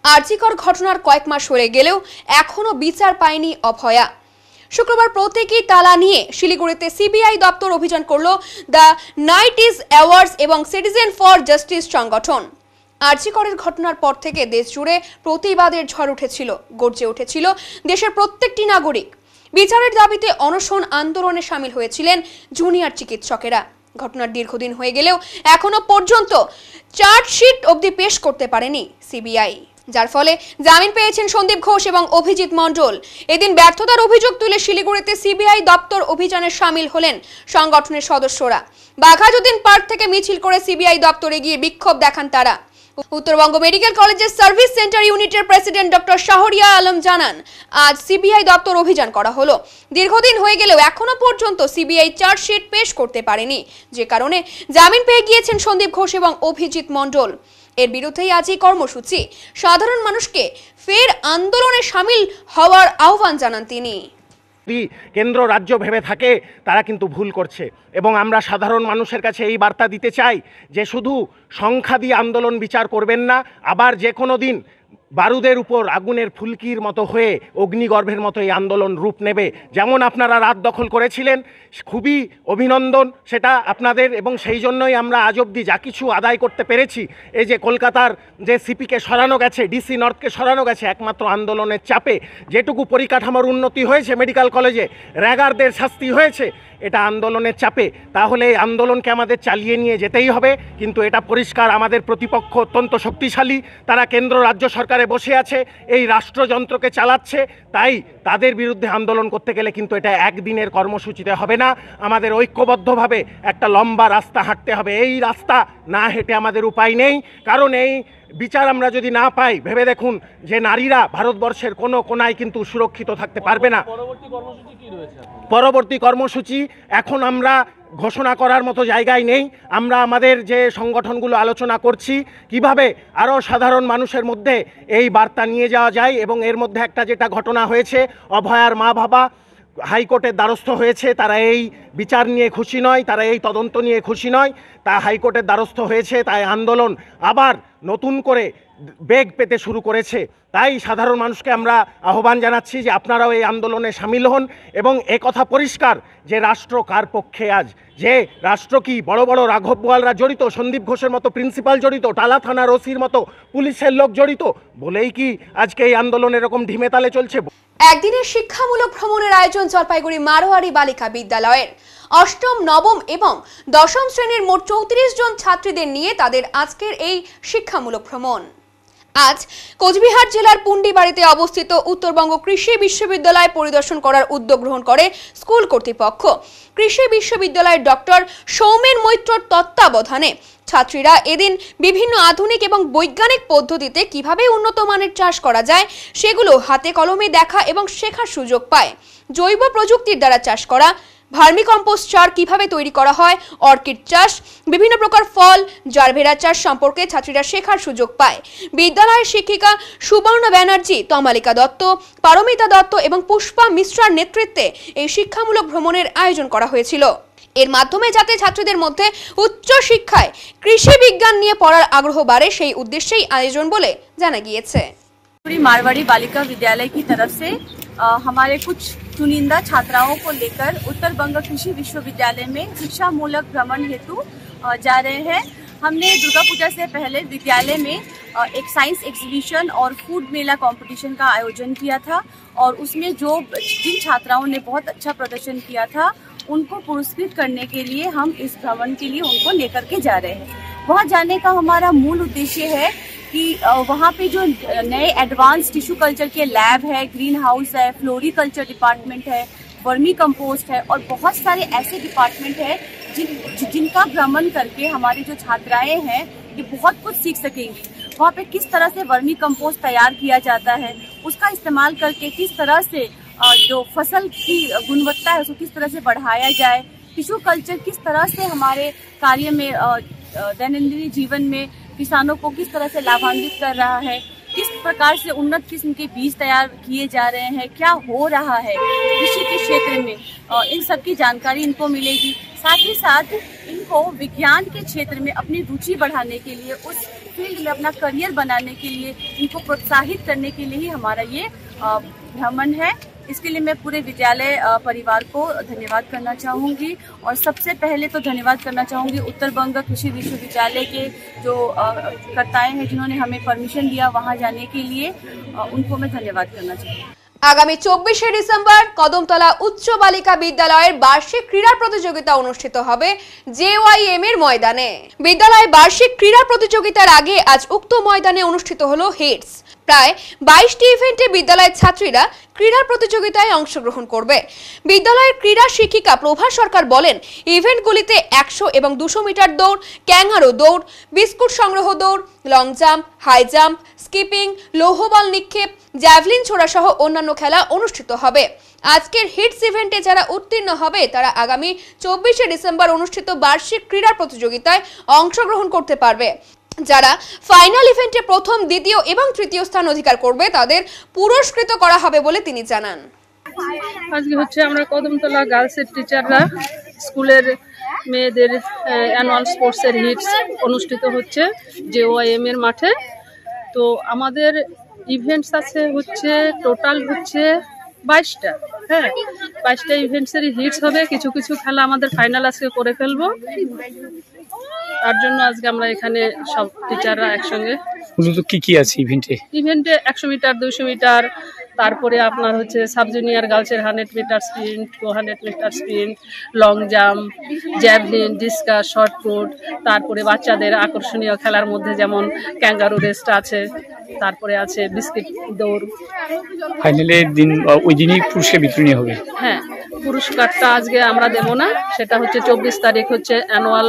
[SPEAKER 1] আরজিকর ঘটনার কয়েক মাস হয়ে গেলেও এখনো বিচার পায়নি অভয়া। শুক্রবার প্রতীকী তালা নিয়ে শিলিগুড়িতে সিবিআই দপ্তর অভিযান করল দ্য নাইট ইজ অ্যাওয়ার্ডস এবং সিটিজেন ফর জাস্টিস সংগঠন। আরজিকরের ঘটনার পর থেকে দেশ জুড়ে প্রতিবাদের ঝড় উঠেছিল, গর্জে উঠেছিল দেশের প্রত্যেকটি নাগরিক। বিচারের দাবিতে অনশন আন্দোলনে সামিল হয়েছিলেন জুনিয়র চিকিৎসকেরা। ঘটনার দীর্ঘদিন হয়ে গেলেও এখনো পর্যন্ত চার্জশিট অবধি পেশ করতে পারেনি সিবিআই, যার ফলে জামিন পেয়েছেন সন্দীপ ঘোষ এবং অভিজিৎ মণ্ডল। এদিন ব্যর্থতার অভিযোগ তুলে শিলিগুড়িতে সিবিআই দপ্তর অভিযানে সামিল হলেন সংগঠনের সদস্যরা। বাঘাযতীন পার্ক থেকে মিছিল করে সিবিআই দপ্তরে গিয়ে বিক্ষোভ দেখান তারা। উত্তরবঙ্গ মেডিকেল কলেজের সার্ভিস সেন্টার ইউনিটের প্রেসিডেন্ট ডক্টর শাহরিয়া আলম জানান, আজ সিবিআই দপ্তর অভিযান করা হলো। দীর্ঘদিন হয়ে গেলেও এখনো পর্যন্ত সিবিআই চার্জশিট পেশ করতে পারেনি, যে কারণে জামিন পেয়ে গিয়েছেন সন্দীপ ঘোষ এবং অভিজিৎ মণ্ডল। এর বিরুদ্ধেই আজ এই কর্মসূচি। সাধারণ মানুষকে ফের আন্দোলনে সামিল হওয়ার আহ্বান জানান তিনি।
[SPEAKER 18] কেন্দ্র রাজ্য ভেবে থাকে তারা কিন্তু ভুল করছে এবং আমরা সাধারণ মানুষের কাছে এই বার্তা দিতে চাই যে শুধু সংখ্যা দিয়ে আন্দোলন বিচার করবেন না, আবার যে কোনো দিন বারুদের উপর আগুনের ফুলকির মতো হয়ে অগ্নিগর্ভের মতো এই আন্দোলন রূপ নেবে। যেমন আপনারা রাত দখল করেছিলেন, খুবই অভিনন্দন সেটা আপনাদের, এবং সেই জন্যই আমরা আজ অবধি যা কিছু আদায় করতে পেরেছি, এই যে কলকাতার যে সিপিকে সরানো গেছে, ডিসি নর্থকে সরানো গেছে একমাত্র আন্দোলনের চাপে, যেটুকু পরিকাঠামোর উন্নতি হয়েছে মেডিকেল কলেজে, র্যাগারদের শাস্তি হয়েছে, এটা আন্দোলনের চাপে। তাহলে এই আন্দোলনকে আমাদের চালিয়ে নিয়ে যেতেই হবে। কিন্তু এটা পরিষ্কার আমাদের প্রতিপক্ষ অত্যন্ত শক্তিশালী, তারা কেন্দ্র রাজ্য সরকারে বসে আছে, এই রাষ্ট্রযন্ত্রকে চালাচ্ছে। তাই তাদের বিরুদ্ধে আন্দোলন করতে গেলে কিন্তু এটা একদিনের কর্মসূচিতে হবে না, আমাদের ঐক্যবদ্ধভাবে একটা লম্বা রাস্তা হাঁটতে হবে। এই রাস্তা না হেঁটে আমাদের উপায় নেই, কারণ এই বিচার আমরা যদি না পাই, ভেবে দেখুন যে নারীরা ভারতবর্ষের কোনো কোনায় কিন্তু সুরক্ষিত থাকতে পারবে না। পরবর্তী কর্মসূচি এখন আমরা ঘোষণা করার মতো জায়গায় নেই। আমরা আমাদের যে সংগঠনগুলো আলোচনা করছি কিভাবে আরও সাধারণ মানুষের মধ্যে এই বার্তা নিয়ে যাওয়া যায়, এবং এর মধ্যে একটা যেটা ঘটনা হয়েছে, অভয়ার মা বাবা হাইকোর্টের দ্বারস্থ হয়েছে, তারা এই বিচার নিয়ে খুশি নয়, তারা এই তদন্ত নিয়ে খুশি নয়, তা হাইকোর্টের দ্বারস্থ হয়েছে, তাই আন্দোলন আবার নতুন করে বেগ পেতে শুরু করেছে। তাই সাধারণ মানুষকে আমরা আহ্বান জানাচ্ছি যে আপনারাও এই আন্দোলনে সামিল হন, এবং একথা পরিষ্কার যে রাষ্ট্র কার পক্ষে আজ, যে রাষ্ট্র কি বড় বড় রাঘব বোয়ালরা জড়িত, সন্দীপ ঘোষের মতো প্রিন্সিপাল জড়িত, টালা থানার ওসির মতো পুলিশের লোক জড়িত বলেই কি আজকে এই আন্দোলন এরকম ঢিমে তালে চলছে?
[SPEAKER 1] একদিনের শিক্ষামূলক ভ্রমণের আয়োজন জলপাইগুড়ি মারোয়ারি বালিকা বিদ্যালয়ের। অষ্টম, নবম এবং দশম শ্রেণীর মোট 34 জন ছাত্রীদের নিয়ে তাদের আজকের এই শিক্ষামূলক ভ্রমণ। আজ কোচবিহার জেলার পুন্ডিবাড়িতে অবস্থিত উত্তরবঙ্গ কৃষি বিশ্ববিদ্যালয় পরিদর্শন করার উদ্যোগ গ্রহণ করে স্কুল কর্তৃপক্ষ। কৃষি বিশ্ববিদ্যালয়ের ডক্টর সৌমেন মৈত্রর তত্ত্বাবধানে ছাত্রীরা এদিন বিভিন্ন আধুনিক এবং বৈজ্ঞানিক পদ্ধতিতে কিভাবে উন্নত মানের চাষ করা যায় সেগুলো হাতে কলমে দেখা এবং শেখার সুযোগ পায়। জৈব প্রযুক্তির দ্বারা চাষ করা, ভার্মিকম্পোস্ট সার কিভাবে তৈরি করা হয়, অর্কিড চাষ, বিভিন্ন প্রকার ফল, জারভেরা চাষ সম্পর্কে ছাত্রীরা শেখার সুযোগ পায়। বিদ্যালয়ের শিক্ষিকা সুবর্ণ ব্যানার্জি, তমালিকা দত্ত, পারমিতা দত্ত এবং পুষ্পা মিশ্রার নেতৃত্বে এই শিক্ষামূলক ভ্রমণের আয়োজন করা হয়েছিল। এর মাধ্যমে যাতে ছাত্রীদের মধ্যে উচ্চ শিক্ষায় কৃষি বিজ্ঞান নিয়ে পড়ার আগ্রহ বাড়ে, সেই উদ্দেশ্যেই আয়োজন বলে জানা গিয়েছে।
[SPEAKER 19] मारवाड़ी बालिका विद्यालय की तरफ से हमारे कुछ चुनिंदा छात्राओं को लेकर उत्तर बंग कृषि विश्वविद्यालय में शिक्षा मूलक भ्रमण हेतु जा रहे हैं। हमने दुर्गा पूजा से पहले विद्यालय में एक साइंस एग्जीबिशन और फूड मेला कंपटीशन का आयोजन किया था, और उसमें जिन छात्राओं ने बहुत अच्छा प्रदर्शन किया था उनको पुरस्कृत करने के लिए हम इस भ्रमण के लिए उनको लेकर के जा रहे हैं। वहाँ जाने का हमारा मूल उद्देश्य है कि वहाँ पे जो नए एडवांस टिश्यू कल्चर के लैब है, ग्रीन हाउस है, फ्लोरिकल्चर डिपार्टमेंट है, वर्मी कंपोस्ट है, और बहुत सारे ऐसे डिपार्टमेंट है जिनका भ्रमण करके हमारी जो छात्राएं हैं ये बहुत कुछ सीख सकेंगी। वहाँ पे किस तरह से वर्मी कंपोस्ट तैयार किया जाता है, उसका इस्तेमाल करके किस तरह से जो फसल की गुणवत्ता है उसको किस तरह से बढ़ाया जाए, टिश्यू कल्चर किस तरह से हमारे कार्य में दैनंदिन जीवन में किसानों को किस तरह से लाभान्वित कर रहा है, किस प्रकार से उन्नत किस्म के बीज तैयार किए जा रहे हैं, क्या हो रहा है कृषि के क्षेत्र में, इन सब की जानकारी इनको मिलेगी। साथ ही साथ इनको विज्ञान के क्षेत्र में अपनी रुचि बढ़ाने के लिए, उस फील्ड में अपना करियर बनाने के लिए इनको प्रोत्साहित करने के लिए ही हमारा ये भ्रमण है। इसके लिए मैं पूरे विद्यालय परिवार को धन्यवाद करना चाहूँगी, और सबसे पहले तो धन्यवाद करना चाहूँगी उत्तर बंग कृषि विश्वविद्यालय के जो कर्ताएं हैं जिन्होंने हमें परमिशन दिया वहाँ जाने के लिए, उनको मैं धन्यवाद करना चाहूँगी।
[SPEAKER 1] আগামী 24শে ডিসেম্বর কদমতলা উচ্চ বালিকা বিদ্যালয়ের বার্ষিক ক্রীড়া প্রতিযোগিতা অনুষ্ঠিত হবে জেওয়াইএম এর ময়দানে। বিদ্যালয়ের বার্ষিক ক্রীড়া প্রতিযোগিতার আগে আজ উক্ত ময়দানে অনুষ্ঠিত হলো হিটস। প্রায় 22টি ইভেন্টে বিদ্যালয়ের ছাত্রীরা ক্রীড়া প্রতিযোগিতায় অংশগ্রহণ করবে। বিদ্যালয়ের ক্রীড়া শিক্ষিকা প্রভা সরকার বলেন, ইভেন্টগুলিতে 100 এবং 200 মিটার দৌড়, ক্যাঙ্গারো দৌড়, বিস্কুট সংগ্রহ দৌড়, long jump, high jump, skipping, লৌহবল নিক্ষেপ, জ্যাভলিন ছোড়া সহ অন্যান্য খেলা অনুষ্ঠিত হবে। আজকের হিটস ইভেন্টে যারা উত্তীর্ণ হবে তারা আগামী 24শে ডিসেম্বর অনুষ্ঠিত বার্ষিক ক্রীড়া প্রতিযোগিতায় অংশগ্রহণ করতে পারবে। যারা ফাইনাল ইভেন্টে প্রথম, দ্বিতীয় এবং তৃতীয় স্থান অধিকার করবে তাদের পুরস্কৃত করা হবে বলে তিনি জানান।
[SPEAKER 20] আজকে হচ্ছে আমরা কদমতলা গার্লসের টিচাররা স্কুলের মেয়েদের অ্যানুয়াল স্পোর্টসের হিটস অনুষ্ঠিত হচ্ছে জেওয়াইএম এর মাঠে। তো আমাদের ইভেন্টস আছে হচ্ছে টোটাল হচ্ছে 22টা। হ্যাঁ, 22টা ইভেন্টসেরই হিটস হবে। কিছু কিছু খেলা আমাদের ফাইনাল আজকে করে ফেলবো। তার জন্য আজকে আমরা এখানে সব টিচাররা একসঙ্গে।
[SPEAKER 12] মূলত কি কি আছে ইভেন্টে?
[SPEAKER 20] 100 মিটার, 200 মিটার, তারপরে আপনার হচ্ছে সাব জুনিয়র গার্লসের 100 metre sprint, 200 metre sprint, long jump, javelin, discus, shot put, তারপরে বাচ্চাদের আকর্ষণীয় খেলার মধ্যে যেমন ক্যাঙ্গারু রেসটা আছে, তারপরে আছে বিস্কিট দৌড়।
[SPEAKER 12] ফাইনালের দিন ওই দিনই পুরস্কার বিতরণী হবে।
[SPEAKER 20] হ্যাঁ, পুরস্কারটা আজকে আমরা দেব না, সেটা হচ্ছে 24 তারিখ হচ্ছে অ্যানুয়াল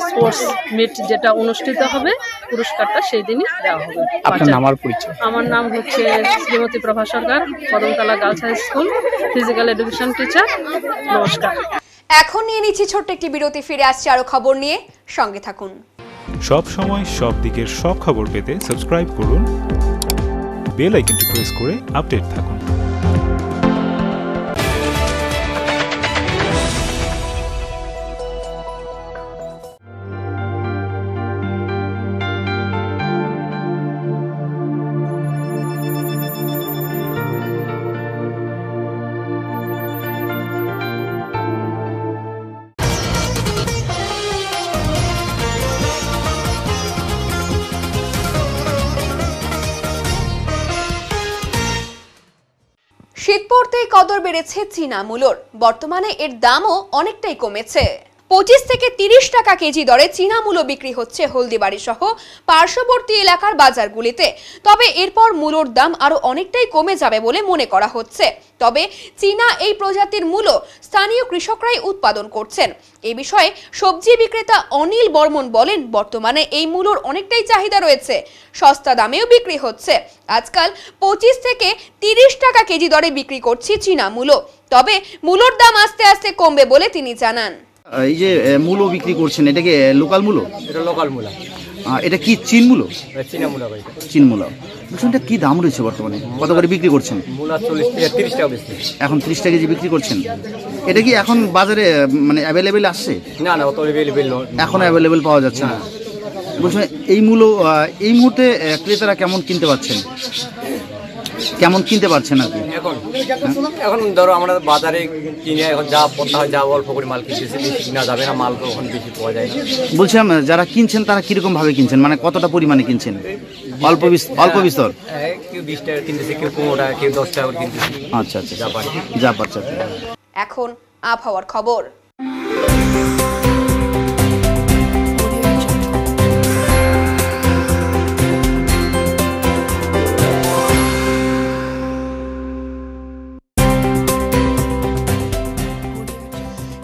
[SPEAKER 20] স্পোর্টস মিট যেটা অনুষ্ঠিত হবে, পুরস্কারটা সেই দিনই দেওয়া হবে।
[SPEAKER 12] আপনার নাম আর পরিচয়?
[SPEAKER 20] আমার নাম হচ্ছে Shrimati Prabha Sarkar, Kadamtala girls high school, physical education teacher. নমস্কার।
[SPEAKER 1] এখন নিয়ে নিচ্ছি ছোট্ট একটি বিরতি, ফিরে আসছি আরো খবর নিয়ে, সঙ্গে থাকুন।
[SPEAKER 16] সব সময় সব দিকের সব খবর পেতে সাবস্ক্রাইব করুন, বেল আইকনটি প্রেস করে আপডেট থাকুন।
[SPEAKER 1] শীত পড়তেই কদর বেড়েছে চীনা মূলোর। বর্তমানে এর দামও অনেকটাই কমেছে। 25 থেকে 30 টাকা কেজি দরে চীনা মূলো বিক্রি হচ্ছে হলদিবাড়ি সহ পার্শ্ববর্তী এলাকার বাজারগুলিতে। তবে এরপর মূলোর দাম আরো অনেকটাই কমে যাবে বলে মনে করা হচ্ছে। তবে চীনা এই প্রজাতির মূলো স্থানীয় কৃষকরাই উৎপাদন করছেন। এই বিষয়ে সবজি বিক্রেতা অনিল বর্মন বলেন, বর্তমানে এই মূলোর অনেকটাই চাহিদা রয়েছে, সস্তা দামেও বিক্রি হচ্ছে। আজকাল 25 থেকে 30 টাকা কেজি দরে বিক্রি করছে চীনা মূলো। তবে মূলোর দাম আস্তে আস্তে কমবে বলে তিনি জানান।
[SPEAKER 21] এই যে মূলো বিক্রি করছেন, এটা কি লোকাল মূলো?
[SPEAKER 22] এটা লোকাল মূলা।
[SPEAKER 21] এটা কি চীন মূলো?
[SPEAKER 22] চীনা মূলা ভাই।
[SPEAKER 21] চীন মূলা। বলছেন এটা কি দাম রয়েছে বর্তমানে, কত করে বিক্রি করছেন?
[SPEAKER 22] মূলা 40 থেকে 30 টাকা বেশি।
[SPEAKER 21] এখন 30 টাকা কেজি বিক্রি করছেন। এটা কি এখন বাজারে মানে অ্যাভেলেবেল আসছে?
[SPEAKER 22] না না, অত অ্যাভেলেবেল নয়।
[SPEAKER 21] এখন অ্যাভেলেবেল পাওয়া যাচ্ছে না। বলছেন এই মূলো এই মুহূর্তে ক্রেতারা কেমন কিনতে পারছেন, কেমন কিনতে পারছেন আর কি?
[SPEAKER 22] এখন ধরো আমরা বাজারে কিনে এখন যা পড়তে হয়, যা অল্প করে মাল কিনতেছি, বেশি কিনা যাবে না, মাল তো এখন বেশি পাওয়া যায় না।
[SPEAKER 21] বলছিলাম যারা কিনছেন তারা কিরকম ভাবে কিনছেন, মানে কতটা পরিমাণে কিনছেন? অল্প বিস্তর?
[SPEAKER 22] কেউ 20 টাকা কিনতেছে, কেউ 15 টাকা, কেউ 10 টাকা করে কিনতেছে।
[SPEAKER 21] আচ্ছা আচ্ছা, যা পারছে।
[SPEAKER 1] এখন আবহাওয়ার খবর।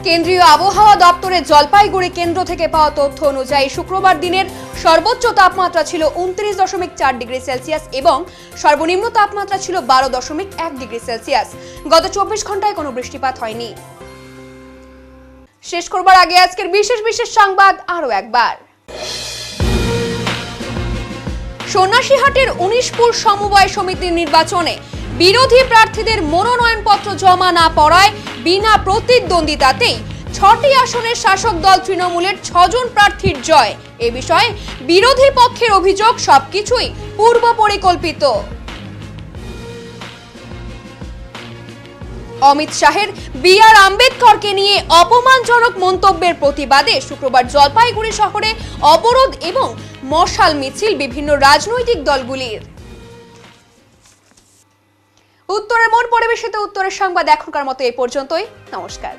[SPEAKER 1] কেন্দ্রীয় আবহাওয়া দপ্তরের জলপাইগুড়ি কেন্দ্র থেকে পাওয়া তথ্য অনুযায়ী শুক্রবার দিনের সর্বোচ্চ তাপমাত্রা ছিল 29.4 ডিগ্রি সেলসিয়াস এবং সর্বনিম্ন তাপমাত্রা ছিল 12.1 ডিগ্রি সেলসিয়াস। গত 24 ঘন্টায় কোনো বৃষ্টিপাত হয়নি। শেষ করবার আগে আজকের বিশেষ সংবাদ আরো একবার। সন্ন্যাসীহাটের 19পুর সমবায় সমিতির নির্বাচনে বিরোধী প্রার্থীদের মনোনয়নপত্র জমা না পড়ায় বিনা প্রতিদ্বন্দ্বিতাতেই 6টি আসনের শাসক দল তৃণমূলের 6 জন প্রার্থীর জয়। এ বিষয়ে বিরোধী পক্ষের অভিযোগ সবকিছুই পূর্ব পরিকল্পিত। অমিত শাহের বি.আর. আম্বেদকরকে নিয়ে অপমানজনক মন্তব্যের প্রতিবাদে শুক্রবার জলপাইগুড়ি শহরে অবরোধ এবং মশাল মিছিল বিভিন্ন রাজনৈতিক দলগুলির। উত্তরের মন পরিবেশিত উত্তরের সংবাদ এখনকার মতো এই পর্যন্তই। নমস্কার।